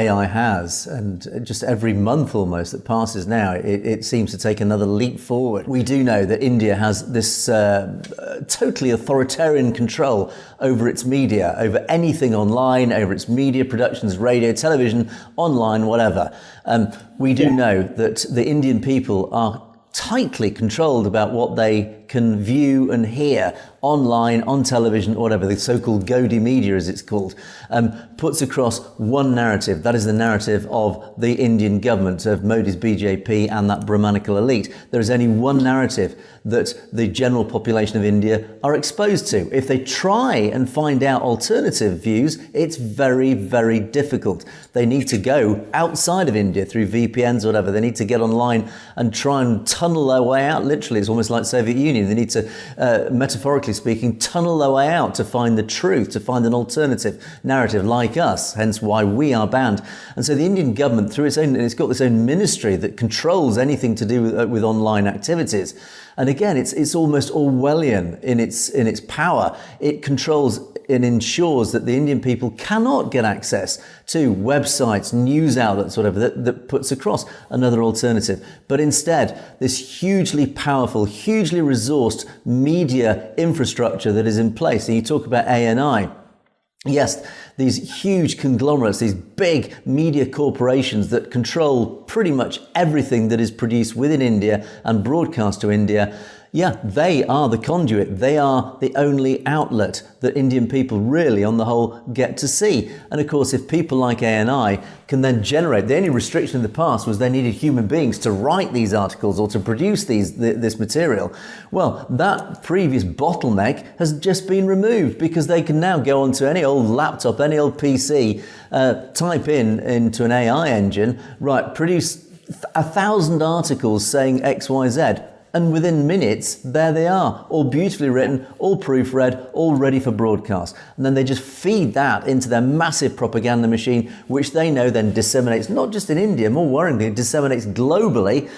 AI has, and just every month almost that passes now, it seems to take another leap forward. We do know that India has this totally authoritarian control over its media, over anything online, over its media productions, radio, television, online, whatever. We do know that the Indian people are tightly controlled about what they can view and hear online, on television, whatever, the so-called Gaudiya media as it's called, puts across one narrative. That is the narrative of the Indian government, of Modi's BJP and that Brahmanical elite. There is only one narrative that the general population of India are exposed to. If they try and find out alternative views, it's very, very difficult. They need to go outside of India through VPNs or whatever. They need to get online and try and tunnel their way out. Literally, it's almost like Soviet Union. They need to, metaphorically speaking, tunnel their way out to find the truth, to find an alternative narrative like us, hence why we are banned. And so the Indian government, through its own, it's got this own ministry that controls anything to do with online activities. And again, it's almost Orwellian in its power. It controls and ensures that the Indian people cannot get access to websites, news outlets, whatever, that puts across another alternative. But instead, this hugely powerful, hugely resourced media infrastructure that is in place. And you talk about ANI. Yes, these huge conglomerates, these big media corporations that control pretty much everything that is produced within India and broadcast to India. Yeah, they are the conduit. They are the only outlet that Indian people really, on the whole, get to see. And of course, if people like ANI can then generate, the only restriction in the past was they needed human beings to write these articles or to produce this material. Well, that previous bottleneck has just been removed because they can now go onto any old laptop, any old PC, type into an AI engine, right, produce 1,000 articles saying X, Y, Z. And within minutes, there they are, all beautifully written, all proofread, all ready for broadcast. And then they just feed that into their massive propaganda machine, which they know then disseminates, not just in India, more worryingly, it disseminates globally.